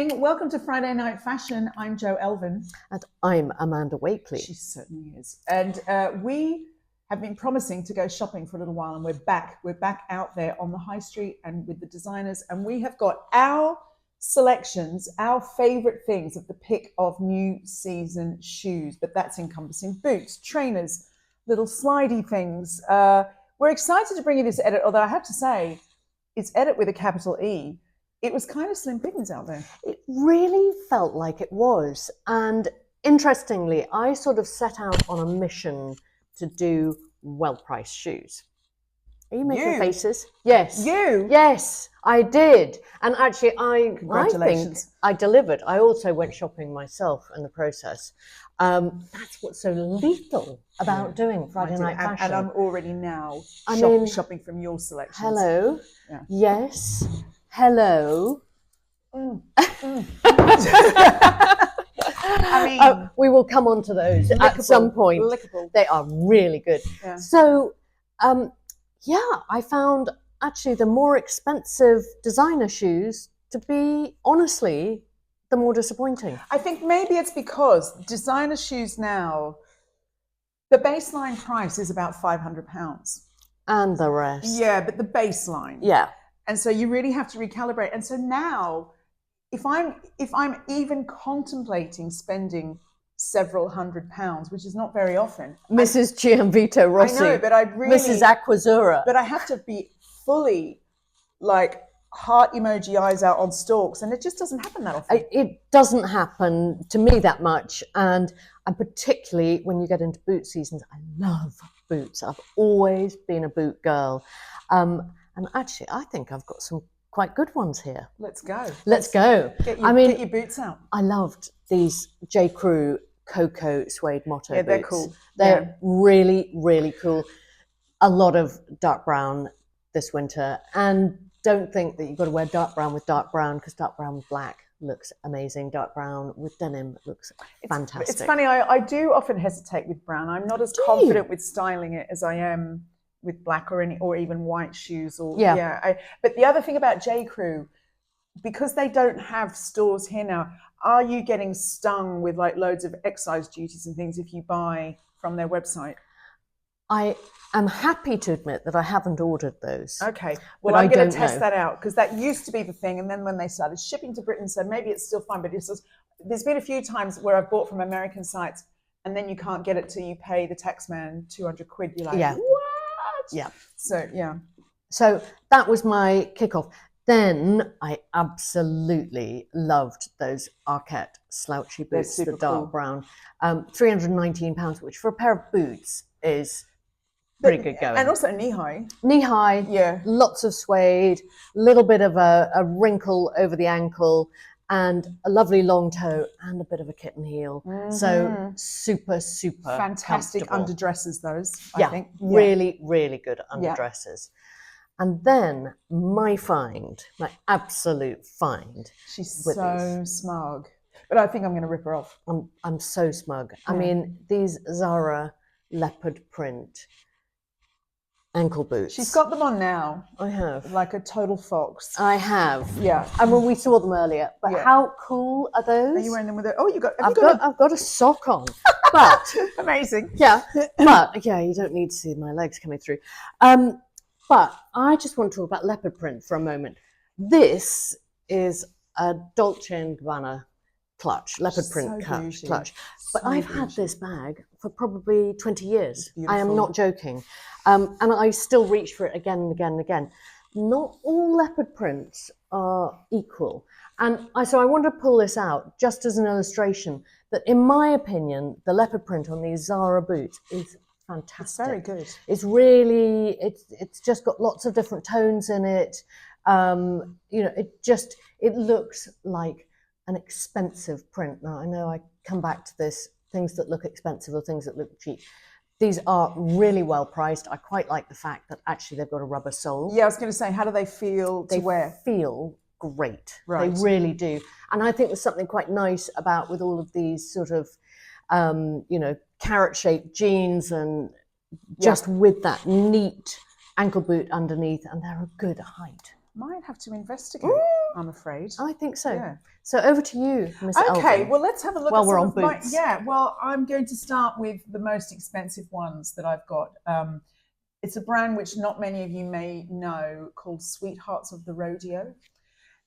morning. Welcome to Friday Night Fashion. I'm Jo Elvin. And I'm Amanda Wakeley. She certainly is. And we have been promising to go shopping for a little while, and we're back. We're back out there on the high street and with the designers, and we have got our selections, our favorite things of the pick of new season shoes, but that's encompassing boots, trainers, little slidey things. We're excited to bring you this edit, although I have to say, it's edit with a capital E. It was kind of slim pickings out there. It really felt like it was. And interestingly, I sort of set out on a mission to do well-priced shoes. Are you making faces? Yes. You? Yes, I did. And actually, Congratulations. I think I delivered. I also went shopping myself in the process. That's what's so lethal about doing Friday Night Fashion. And I'm already now shopping from your selections. Hello. Yeah. Yes. Hello. I mean, we will come on to those at some point. Lickable. They are really good. Yeah. So, I found actually the more expensive designer shoes to be, honestly, the more disappointing. I think maybe it's because designer shoes now, the baseline price is about £500. And the rest. Yeah, but the baseline. Yeah. And so you really have to recalibrate. And so now, if I'm even contemplating spending several £100s, which is not very often. Mrs. Gianvito Rossi. I know, but I really... Mrs. Aquazzura. But I have to be fully, like, heart emoji eyes out on stalks, and it just doesn't happen that often. It doesn't happen to me that much. And particularly when you get into boot seasons, I love boots. I've always been a boot girl. And actually, I think I've got some quite good ones here. Let's go. Let's go. Get your boots out. I loved these J. Crew Cocoa Suede Motto boots. They're cool. They're really, really cool. A lot of dark brown this winter. And don't think that you've got to wear dark brown with dark brown, because dark brown with black looks amazing. Dark brown with denim looks fantastic. It's funny, I do often hesitate with brown. I'm not as confident with styling it as I am with black or even white shoes. But the other thing about J. Crew, because they don't have stores here now, are you getting stung with like loads of excise duties and things if you buy from their website? I am happy to admit that I haven't ordered those. Okay, well, I'm going to test that out, because that used to be the thing, and then when they started shipping to Britain, so maybe it's still fine, but there's been a few times where I've bought from American sites and then you can't get it till you pay the taxman 200 quid. You're like, what? Yeah. So that was my kickoff. Then I absolutely loved those Arquette slouchy boots, the dark brown, £319, which for a pair of boots is pretty good going. And also knee high. Knee high, yeah. Lots of suede, a little bit of a wrinkle over the ankle, and a lovely long toe and a bit of a kitten heel. Mm-hmm. So super, super fantastic underdresses, those, I think. Really, really good underdresses. And then my absolute find. She's so smug. But I think I'm going to rip her off. I'm so smug. Yeah. I mean, these Zara leopard print ankle boots. She's got them on now. I have. Like a total fox. I have. Yeah. I mean, we saw them earlier. But how cool are those? Are you wearing them with I've got a sock on. But amazing. Yeah. But you don't need to see my legs coming through. But I just want to talk about leopard print for a moment. This is a Dolce & Gabbana clutch, leopard print clutch. But I've had this bag for probably 20 years. I am not joking. And I still reach for it again and again and again. Not all leopard prints are equal. And so I want to pull this out just as an illustration that, in my opinion, the leopard print on these Zara boots is fantastic. It's very good. It's really, it's just got lots of different tones in it. It looks like an expensive print. Now, I know I come back to this, things that look expensive or things that look cheap. These are really well priced. I quite like the fact that actually they've got a rubber sole. Yeah, I was going to say, how do they feel to wear? They feel great. Right. They really do. And I think there's something quite nice about with all of these sort of, carrot-shaped jeans and just with that neat ankle boot underneath, and they're a good height. Might have to investigate. I'm afraid. I think so. Yeah. So over to you, Miss Okay, Elvin. well, let's have a look While at we're some on of my, boots. yeah, well, I'm going to start with the most expensive ones that I've got. It's a brand which not many of you may know called Sweethearts of the Rodeo.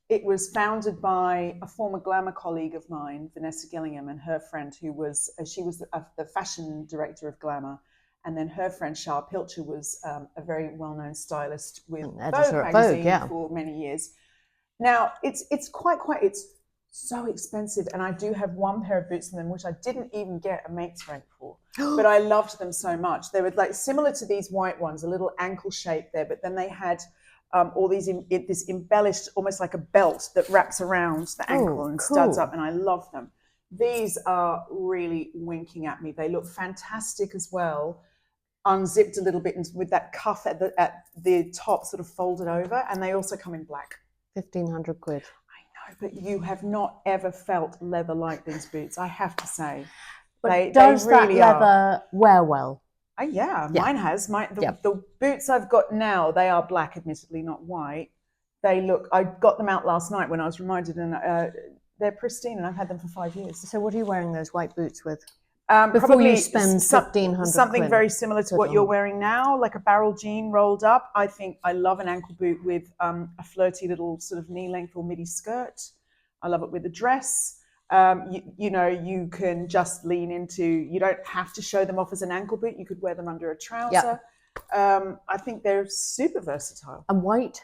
It was founded by a former glamour colleague of mine, Vanessa Gillingham, and her friend, who was, she was the fashion director of Glamour. And then her friend, Shah Pilcher, was a very well-known stylist with Vogue magazine for many years. Now, it's so expensive, and I do have one pair of boots from them, which I didn't even get a mate's rank for, but I loved them so much. They were like similar to these white ones, a little ankle shape there, but then they had all these this embellished, almost like a belt that wraps around the ankle and studs up, and I love them. These are really winking at me. They look fantastic as well, unzipped a little bit and with that cuff at the top sort of folded over, and they also come in black. 1,500 quid. But you have not ever felt leather like these boots, I have to say. But does that leather wear well? Yeah, mine has. The boots I've got now, they are black, admittedly, not white. They look, I got them out last night when I was reminded, and they're pristine, and I've had them for 5 years. So what are you wearing those white boots with? Before you spend 1,500 something very similar to what you're wearing now, like a barrel jean rolled up. I think I love an ankle boot with a flirty little sort of knee length or midi skirt. I love it with a dress. You can just lean into, you don't have to show them off as an ankle boot. You could wear them under a trouser. I think they're super versatile. And white?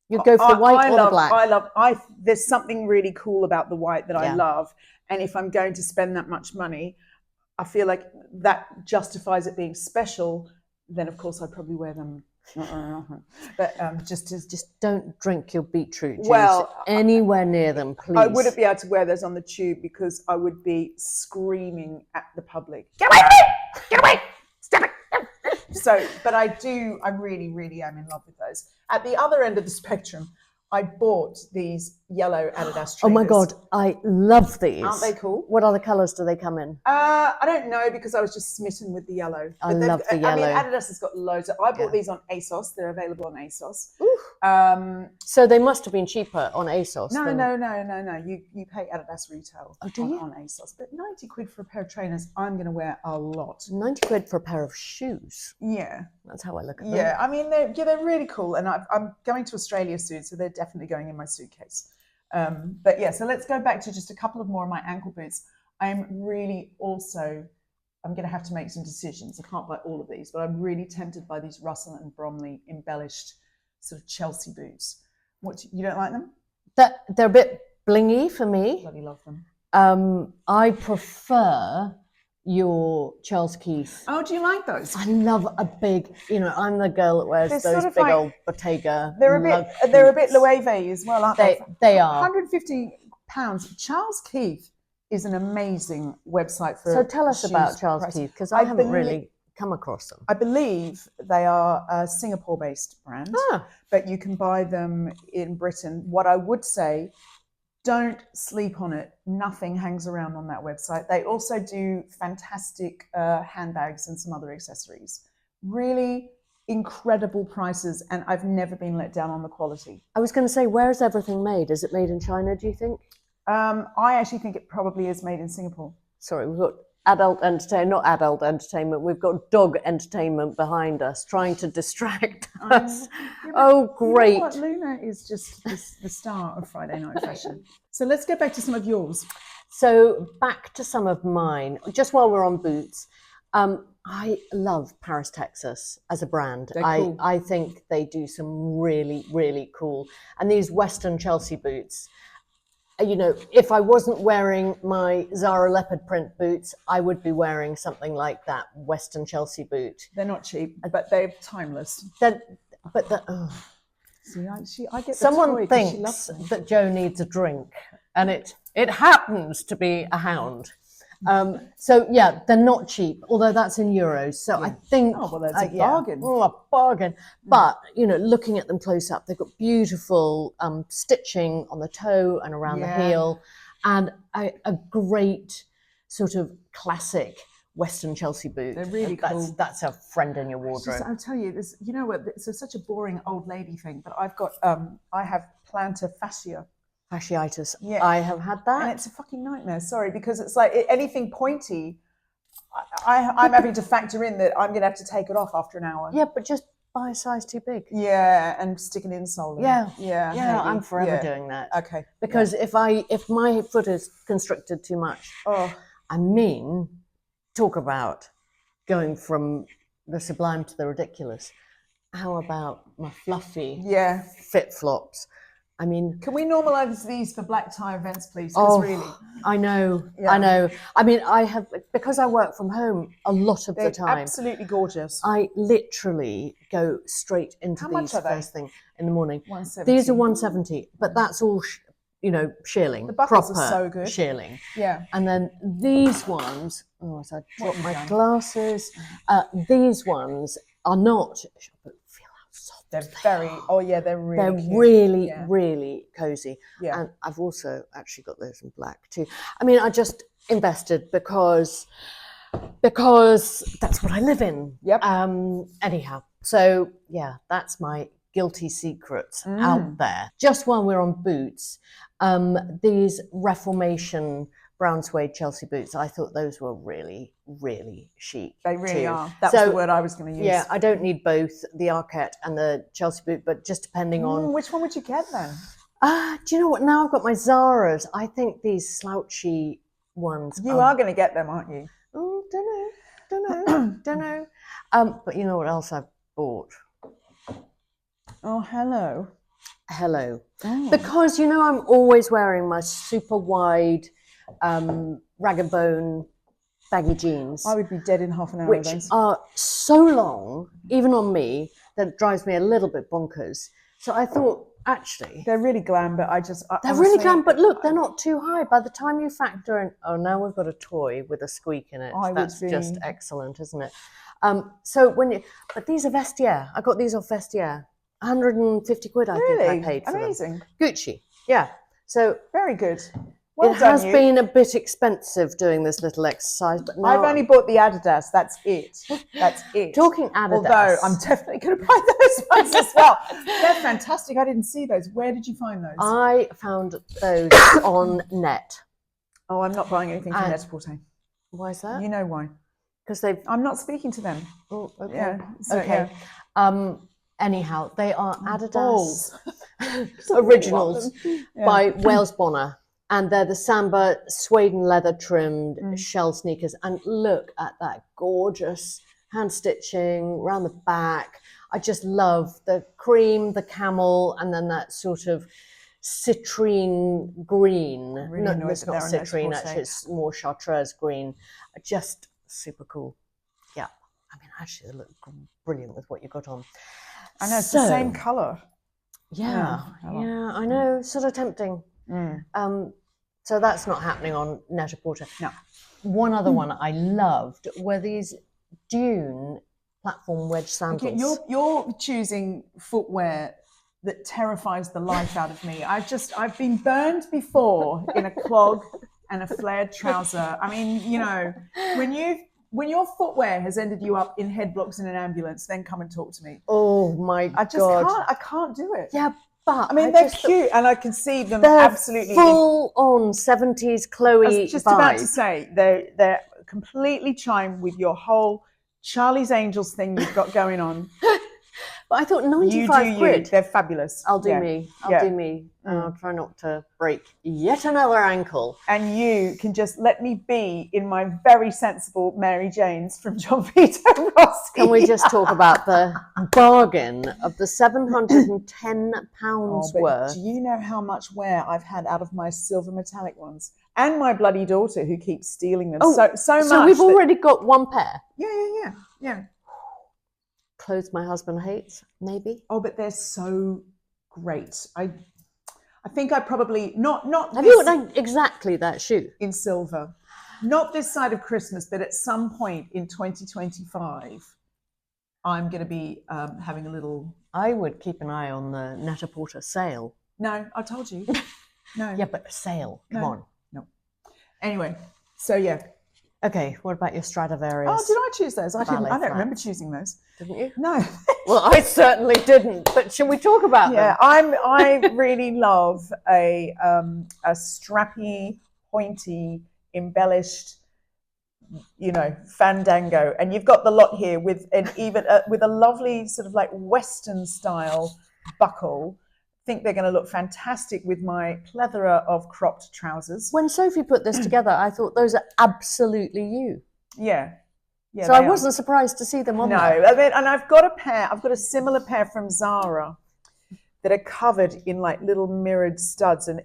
You go for the white or the black? There's something really cool about the white that I love. And if I'm going to spend that much money, I feel like that justifies it being special. Then, of course, I'd probably wear them. But just don't drink your beetroot juice anywhere near them, please. I wouldn't be able to wear those on the tube because I would be screaming at the public. Get away from me! Get away! Stop it! So, but I really, really am in love with those. At the other end of the spectrum, I bought these yellow Adidas trainers. Oh my God, I love these. Aren't they cool? What other colours do they come in? I don't know because I was just smitten with the yellow. I love the yellow. I mean, Adidas has got loads. I bought these on ASOS. They're available on ASOS. So they must have been cheaper on ASOS. No. You pay Adidas retail on ASOS. But 90 quid for a pair of trainers, I'm going to wear a lot. 90 quid for a pair of shoes. Yeah. That's how I look at them. Yeah, I mean, they're really cool. And I'm going to Australia soon, so they're definitely going in my suitcase. But yeah, so let's go back to just a couple of more of my ankle boots. I'm going to have to make some decisions. I can't buy all of these, but I'm really tempted by these Russell and Bromley embellished sort of Chelsea boots. You don't like them? They're a bit blingy for me. Bloody love them. I prefer your Charles Keith. Oh, do you like those? I love a big, I'm the girl that wears those big old Bottega. They're a bit Loewe as well, aren't they? They are. £150. Charles Keith is an amazing website for. So tell us about Charles Keith, because I haven't really come across them. I believe they are a Singapore-based brand, but you can buy them in Britain. What I would say, don't sleep on it. Nothing hangs around on that website. They also do fantastic handbags and some other accessories. Really incredible prices, and I've never been let down on the quality. I was going to say, where is everything made? Is it made in China, do you think? I actually think it probably is made in Singapore. Sorry, we've got not adult entertainment, we've got dog entertainment behind us trying to distract us. Oh, great. You know what? Luna is just the star of Friday Night Fashion. So let's get back to some of yours. So back to some of mine, just while we're on boots. I love Paris, Texas as a brand. Cool. I think they do some really, really cool. And these Western Chelsea boots, if I wasn't wearing my Zara leopard-print boots, I would be wearing something like that Western Chelsea boot. They're not cheap, but they're timeless. See, I get someone thinks that Joe needs a drink, and it happens to be a hound. So yeah, they're not cheap, although that's in euros. So I think, that's a bargain. A bargain. But looking at them close up, they've got beautiful stitching on the toe and around the heel, and a great sort of classic Western Chelsea boot. They're really cool. That's a friend in your wardrobe. I'll tell you this. You know what? It's such a boring old lady thing, but I've got I have plantar fascia. fasciitis. Yeah. I have had that. And it's a fucking nightmare. Sorry, because it's like anything pointy, I'm having to factor in that I'm going to have to take it off after an hour. Yeah, but just buy a size too big. Yeah, and stick an insole in. Yeah, yeah, yeah. maybe. I'm forever Yeah. doing that. Okay. Because if my foot is constricted too much, I mean, talk about going from the sublime to the ridiculous. How about my fluffy fit flops? I mean, can we normalise these for black tie events, please? Because really, I know. I mean, I have, because I work from home a lot of the time. Absolutely gorgeous. I literally go straight into these first thing in the morning. 170. These are 170, but that's all, shearling. The buckles proper are so good. Shearling. Yeah. And then these ones, so I dropped my glasses. These ones are not, but feel how soft they're they are. They're really cute. Really, really cozy. Yeah. And I've also actually got those in black too. I mean, I just invested because that's what I live in. Yep. Anyhow, so yeah, that's my guilty secrets out there. Just while we're on boots, these Reformation brown suede Chelsea boots, I thought those were really, really chic. They really too. are. That's the word I was going to use. Yeah, I don't need both the Arquette and the Chelsea boot, but just depending on... Which one would you get then? Do you know what? Now I've got my Zara's. I think these slouchy ones... You are going to get them, aren't you? Oh, don't know. But you know what else I've bought? Oh, hello. Oh. Because, I'm always wearing my super wide rag and bone baggy jeans. I would be dead in half an hour. Which are so long, even on me, that it drives me a little bit bonkers. So I thought, actually... They're really glam, but they're really glam, but look, they're not too high. By the time you factor in... Oh, now we've got a toy with a squeak in it. That's just excellent, isn't it? So but these are Vestiaire. I got these off Vestiaire. 150 quid, I think I paid for them. Amazing. Gucci, yeah. So very good. Well it has been a bit expensive doing this little exercise, but now I've only bought the Adidas. That's it. Talking Adidas. Although I'm definitely going to buy those ones as well. They're fantastic. I didn't see those. Where did you find those? I found those on net. Oh, I'm not buying anything from Net-a-Porter. Why is that? You know why? Because I'm not speaking to them. Oh, okay. Yeah. Okay. Yeah. Anyhow, they are Adidas originals by Wales Bonner, and they're the Samba suede and leather trimmed shell sneakers. And look at that gorgeous hand stitching around the back. I just love the cream, the camel, and then that sort of citrine green. Really no, it's not citrine, actually, it's more chartreuse green. Just super cool. Yeah. I mean, actually, they look brilliant with what you got on. I know, it's the same colour. Yeah, I know, sort of tempting. So that's not happening on Net-a-Porter. No. One other one I loved were these Dune platform wedge sandals. Okay, you're choosing footwear that terrifies the life out of me. I've been burned before in a clog and a flared trouser. I mean, when your footwear has ended you up in headblocks in an ambulance, then come and talk to me. Oh my God. I can't do it. Yeah, but I mean, they're cute and I can see them absolutely. Full on 70s Chloe I was just about to say, they're completely chimed with your whole Charlie's Angels thing you've got going on. But I thought 95 quid. They're fabulous. I'll do me. I'll do me. I'll try not to break yet another ankle. And you can just let me be in my very sensible Mary Janes from John Peter Rossi. Can we just talk about the bargain of the £710 worth? Do you know how much wear I've had out of my silver metallic ones? And my bloody daughter who keeps stealing them so much. So we've already got one pair? Yeah. Clothes my husband hates, maybe. Oh, but they're so great. I think I probably not. Have you got exactly that shoe in silver? Not this side of Christmas, but at some point in 2025, I'm going to be having a little. I would keep an eye on the Net-a-Porter sale. No, I told you. No. Yeah, but a sale. Come on. No. Anyway, so yeah. Okay, what about your Stradivarius? Oh, did I choose those? I didn't. Ballet I don't remember flats. choosing those. Didn't you? No. Well, I certainly didn't. But should we talk about Yeah, them? I really love a strappy, pointy, embellished, fandango, and you've got the lot here with with a lovely sort of like Western style buckle. I think they're going to look fantastic with my plethora of cropped trousers. When Sophie put this together, I thought those are absolutely you. Yeah. Yeah, so I wasn't surprised to see them on there. No, and I've got a similar pair from Zara that are covered in like little mirrored studs, and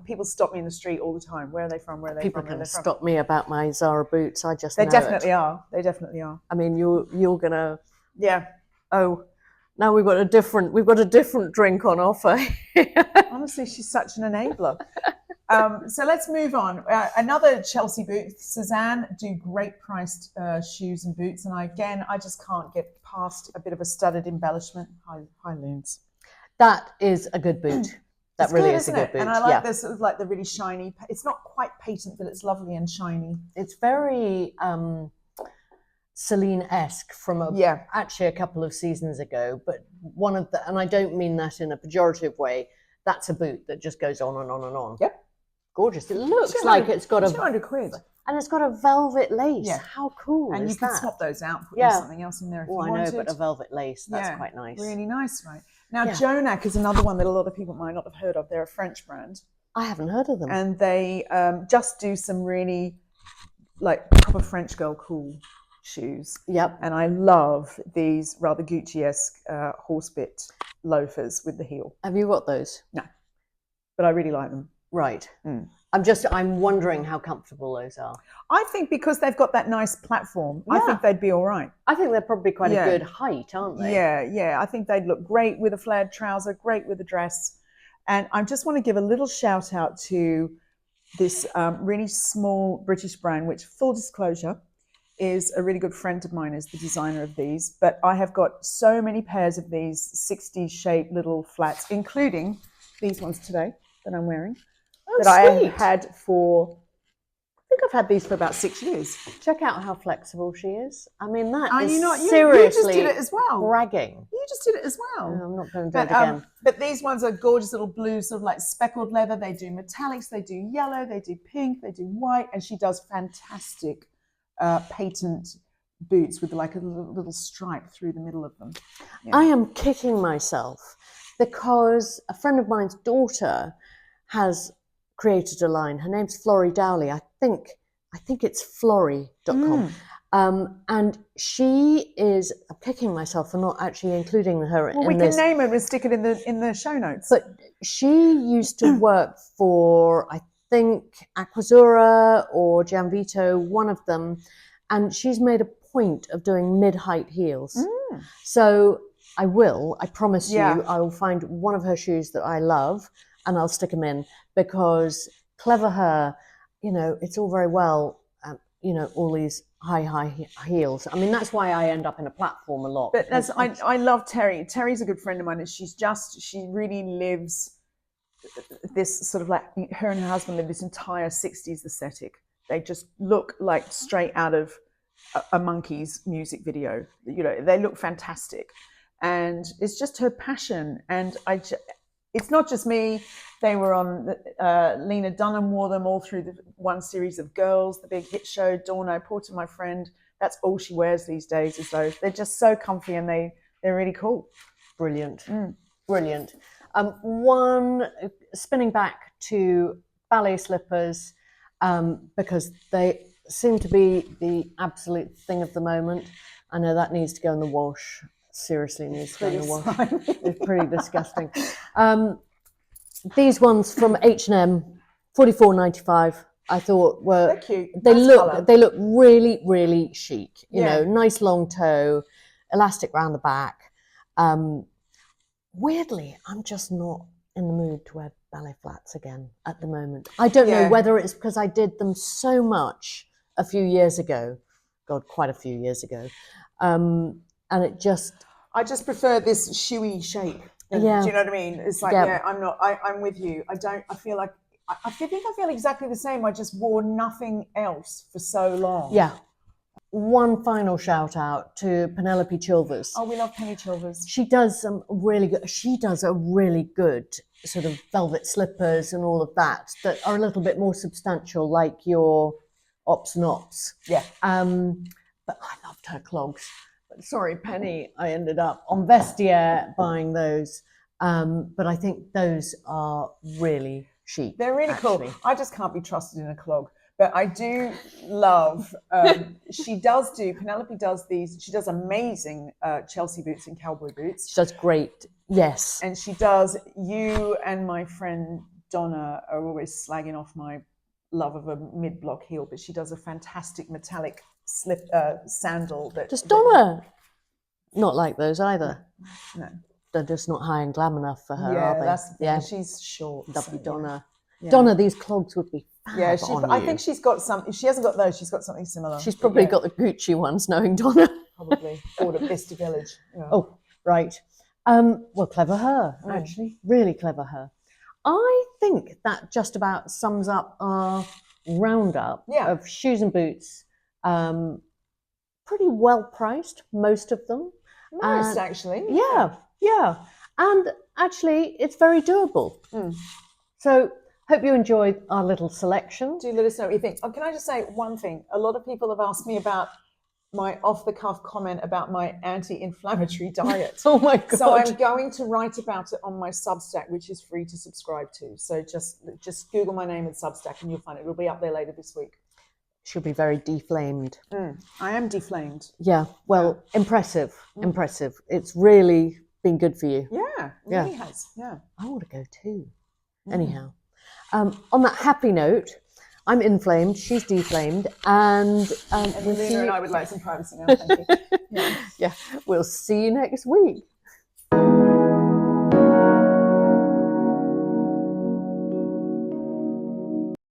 people stop me in the street all the time. Where are they from? Where are they People from? can stop me about my Zara boots. I just They know definitely it. are. They definitely are. I mean, you're gonna. Yeah. Oh, now we've got a different drink on offer. Honestly, she's such an enabler. So let's move on. Another Chelsea boot. Suzanne do great priced shoes and boots, and I just can't get past a bit of a studded embellishment. High loons. That is a good boot. That It's really good, is a isn't good it? boot. And I like this sort of like the really shiny. It's not quite patent, but it's lovely and shiny. It's very Celine-esque from actually a couple of seasons ago. But and I don't mean that in a pejorative way. That's a boot that just goes on and on and on. Yep. Gorgeous. It looks like it's got 200 quid. And it's got a velvet lace. Yeah. How cool and is that? And you can swap those out, put something else in there if you wanted. wanted. I know, but a velvet lace, that's quite nice. Really nice, right? Now, Jonac is another one that a lot of people might not have heard of. They're a French brand. I haven't heard of them. And they just do some really like proper French girl cool shoes. Yep. And I love these rather Gucci-esque horsebit loafers with the heel. Have you got those? No. But I really like them. Right. I'm wondering how comfortable those are. I think because they've got that nice platform, I think they'd be all right. I think they're probably quite a good height, aren't they? Yeah. I think they'd look great with a flared trouser, great with a dress. And I just want to give a little shout out to this really small British brand, which, full disclosure, is a really good friend of mine, is the designer of these. But I have got so many pairs of these 60s shaped little flats, including these ones today that I'm wearing. That I have had I think I've had these for about 6 years. Check out how flexible she is. I mean, that is seriously you just did it as well. Bragging. You just did it as well. No, I'm not going to do it again. But these ones are gorgeous little blue, sort of like speckled leather. They do metallics, they do yellow, they do pink, they do white, and she does fantastic patent boots with like a little stripe through the middle of them. Yeah. I am kicking myself because a friend of mine's daughter has created a line. Her name's Florrie Dowley. I think it's florrie.com. And she is, I'm kicking myself for not actually including her in this. We can name her and stick it in the show notes. But she used to work for, I think, Aquazzura or Gianvito, one of them, and she's made a point of doing mid-height heels. So I promise you, I will find one of her shoes that I love and I'll stick them in, because clever her, it's all very well, all these high heels. I mean, that's why I end up in a platform a lot. But I love Terry. Terry's a good friend of mine, and she really lives this sort of like, her and her husband live this entire 60s aesthetic. They just look like straight out of a Monkees music video. They look fantastic. And it's just her passion. And it's not just me. They were on, Lena Dunham wore them all through the one series of Girls, the big hit show. Dorno Porter, my friend, that's all she wears these days, is those. They're just so comfy, and they're really cool. Brilliant. Brilliant. One, spinning back to ballet slippers, because they seem to be the absolute thing of the moment. I know that needs to go in the wash. Seriously needs to go in the wash. It's pretty disgusting. These ones from H&M, $44.95. I thought they're cute. They look really, really chic. You know, nice long toe, elastic round the back. Weirdly, I'm just not in the mood to wear ballet flats again at the moment. I don't know whether it's because I did them so much a few years ago. God, quite a few years ago. And I just prefer this shoey shape. Do you know what I mean? It's like, I'm with you. I feel like I think I feel exactly the same. I just wore nothing else for so long. Yeah. One final shout out to Penelope Chilvers. Oh, we love Penny Chilvers. She does some really good. She does a really good sort of velvet slippers and all of that are a little bit more substantial, like your Ops and Ops. Yeah. But I loved her clogs. But sorry, Penny, I ended up on Vestiaire buying those. But I think those are really chic. They're really actually. cool. I just can't be trusted in a clog. But I do love, Penelope does these, she does amazing Chelsea boots and cowboy boots. She does great, yes. And she does, you and my friend Donna are always slagging off my love of a mid-block heel, but she does a fantastic metallic sandal. Does Donna not like those either? No. They're just not high and glam enough for her, Yeah, are they? that's the thing. Yeah, She's short. lovely so, Donna. Yeah. Donna, these clogs would be fab Yeah, on I you. think she's got some. If she hasn't got those, she's got something similar. She's probably got the Gucci ones, knowing Donna. Probably bought at Vista Village. Yeah. Oh, right. Well, clever her, actually. Really clever her. I think that just about sums up our roundup of shoes and boots. Pretty well priced, most of them. Most, actually. Yeah. And actually, it's very doable. So, hope you enjoyed our little selection. Do let us know what you think. Oh, can I just say one thing? A lot of people have asked me about my off-the-cuff comment about my anti-inflammatory diet. Oh my God. So I'm going to write about it on my Substack, which is free to subscribe to. So just Google my name and Substack and you'll find it. It'll be up there later this week. She'll be very deflamed. I am deflamed. Yeah, well, impressive. It's really been good for you. Yeah, it really has. Yeah. I want to go too. Anyhow, on that happy note, I'm inflamed, she's deflamed, and we'll Lena and I would like some privacy now. Thank you. Yeah, we'll see you next week.